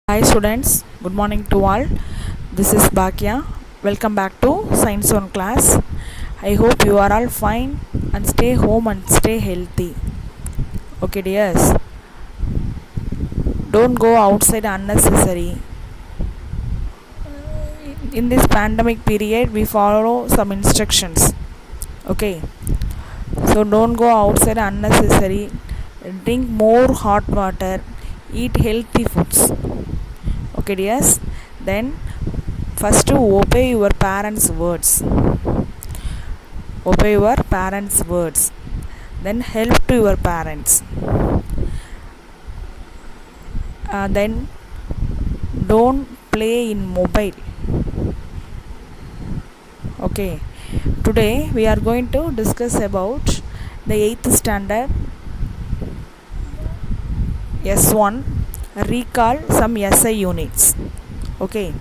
Hi students, good morning to all. This is Bhakya. Welcome back to Science on class. I hope you are all fine and stay home and stay healthy. Okay dears, don't go outside unnecessary. In this pandemic period, we follow some instructions. Okay, so don't go outside unnecessary. Drink more hot water. Eat healthy foods. Okay dears, then first obey your parents' words. Obey your parents' words. Then help to your parents. Then don't play in mobile. Okay. Today we are going to discuss about the 8th standard S1. Recall some SI units. Okay.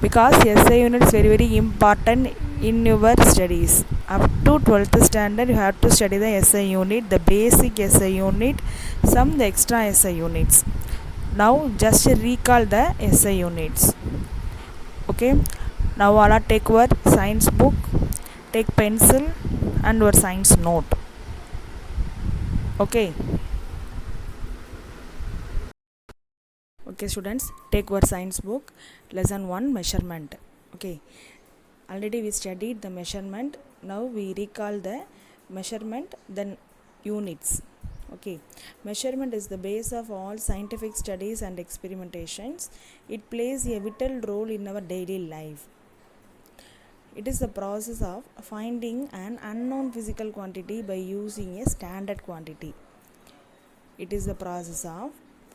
Because SI unit is very important in your studies. Up to 12th standard you have to study the SI unit, the basic SI unit, some the extra SI units. Now just recall the SI units. Okay. Now all take your science book, take pencil and your science note. Okay. Okay students, take your science book, lesson 1 measurement. Okay, already we studied the measurement. Now we recall the measurement, then units. Okay, measurement is the base of all scientific studies and experimentations. It plays a vital role in our daily life. It is the process of finding an unknown physical quantity by using a standard quantity. It is the process of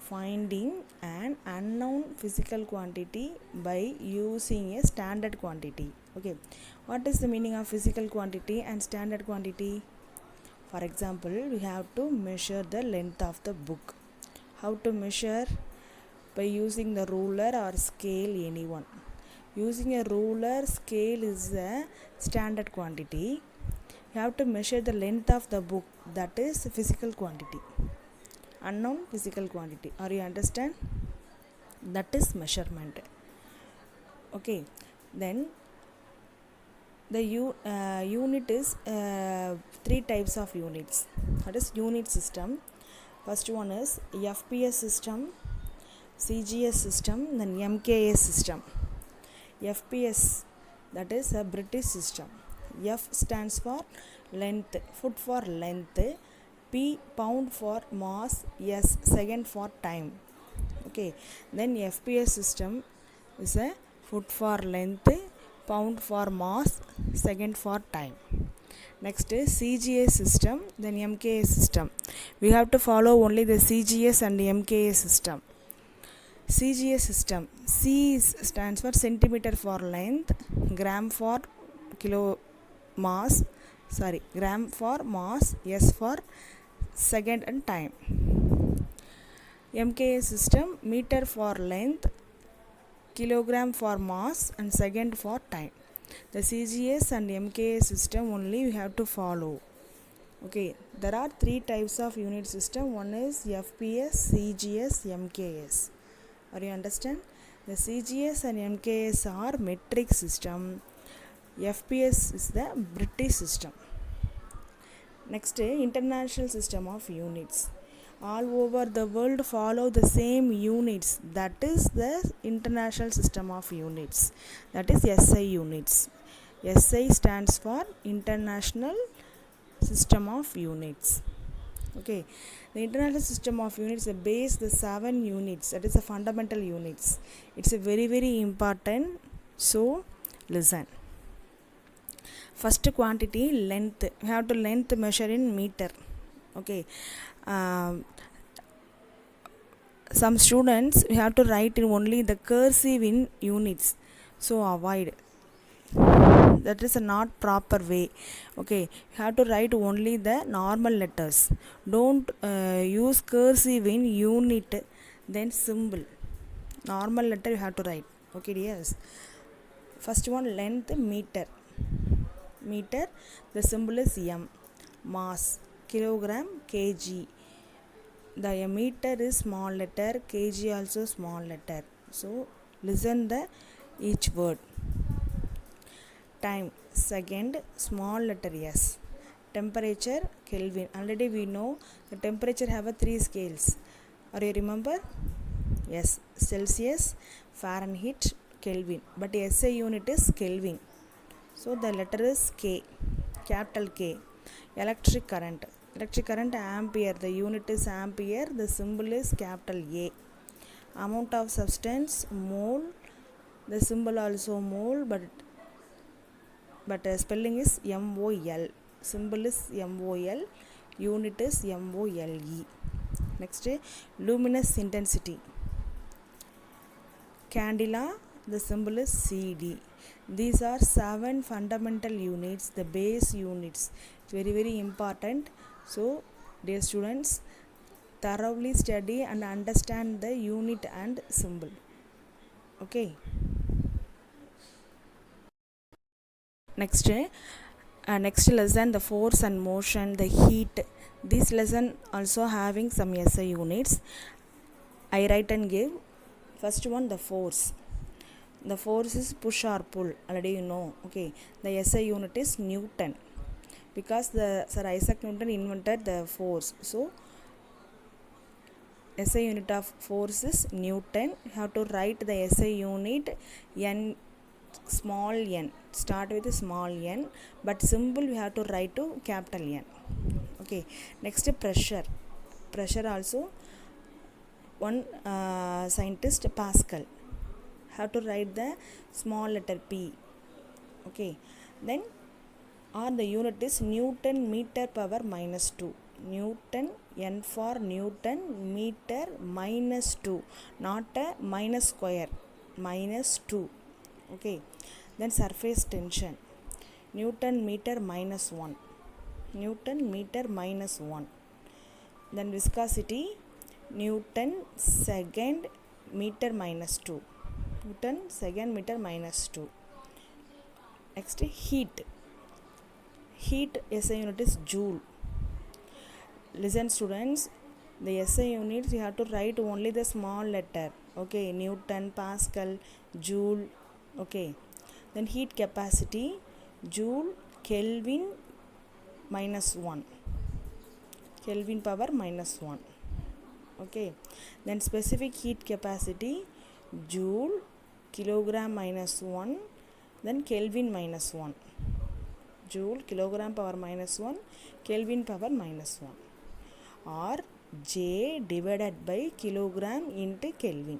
finding an unknown physical quantity by using a standard quantity. Okay, what is the meaning of physical quantity and standard quantity? For example, we have to measure the length of the book. How to measure? By using the ruler or scale, anyone. Using a ruler, scale is a standard quantity. You have to measure the length of the book, that is physical quantity. Unknown physical quantity. Are you understand? That is measurement. Okay, then the unit is 3 types of units. That is unit system. First one is FPS system, CGS system, then MKS system. FPS, that is a British system. F stands for length, foot for length, P pound for mass, S second for time. Okay, then FPS system is a foot for length, pound for mass, second for time. Next is CGS system, then MKS system. We have to follow only the CGS and the MKS system. CGS system, C stands for centimeter for length, gram for gram for mass, S for second and time. MKS system, meter for length, kilogram for mass and second for time. The CGS and MKS system only we have to follow. Okay, there are 3 types of unit system. One is FPS, CGS, MKS. Are you understand? The CGS and MKS are metric system. FPS is the British system. Next, international system of units. All over the world follow the same units. That is the international system of units. That is SI units. SI stands for International System of Units. Okay, the international system of units base the 7 units, that is the fundamental units. It's a very important, so listen. First quantity, length. We have to length measure in meter. Okay, some students we have to write in only the cursive in units, so avoid. That is a not proper way. Okay, you have to write only the normal letters. Don't use cursive in unit, then symbol. Normal letter you have to write. Okay dears. First one, length, meter. Meter, the symbol is M. Mass, kilogram, kg. The meter is small letter, kg also small letter. So listen the each word. Time, second, small letter s. Temperature, Kelvin. Already we know the temperature have a 3 scales. Are you remember? Yes, Celsius, Fahrenheit, Kelvin. But SI unit is Kelvin. So the letter is K, capital K. Electric current. Electric current ampere. The unit is ampere. The symbol is capital A. Amount of substance, mole. The symbol also mole, but spelling is MOL. Symbol is MOL. Unit is MOLE. Next, luminous intensity. Candela, the symbol is CD. These are 7 fundamental units, the base units. It's very, very important. So, dear students, thoroughly study and understand the unit and symbol. Okay. Next, next lesson, the force and motion, the heat. This lesson also having some SI units. I write and give. First one, the force. The force is push or pull. Already you know. Okay. The SI unit is Newton. Because the Sir Isaac Newton invented the force. So SI unit of force is Newton. You have to write the SI unit N, small n. Start with small n, but symbol we have to write to capital N. Okay. Next, pressure. Pressure also one scientist Pascal. Have to write the small letter P. Okay. Then the unit is Newton meter power minus 2. Newton, N for Newton, meter minus 2, not a minus square, minus 2. Okay. Then surface tension, Newton meter minus 1. Newton meter minus 1. Then viscosity, Newton second meter minus 2. Newton second meter minus 2. Next, heat. Heat SI unit is joule. Listen students, the SI units you have to write only the small letter. Okay, Newton, Pascal, joule. Okay. Then heat capacity, joule, Kelvin minus 1. Kelvin power minus 1. Okay. Then specific heat capacity, joule, kilogram minus 1. Then Kelvin minus 1. Joule, kilogram power minus 1, Kelvin power minus 1. Or J divided by kilogram into Kelvin.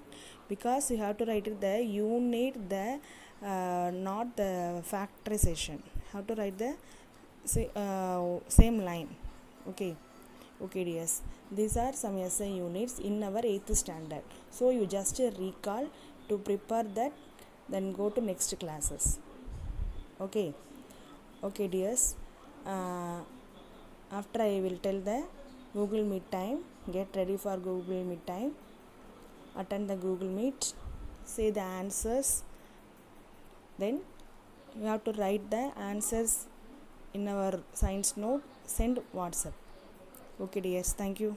Because you have to write the unit, the not the factorization. Have to write the same line. Okay. Okay, dears. These are some SI units in our 8th standard. So you just recall to prepare that, then go to next classes. Okay. Okay, dears. After I will tell the Google Meet time. Get ready for Google Meet time. Attend the Google Meet. Say the answers. Then you have to write the answers in our science note. Send WhatsApp. Okay, dears. Thank you.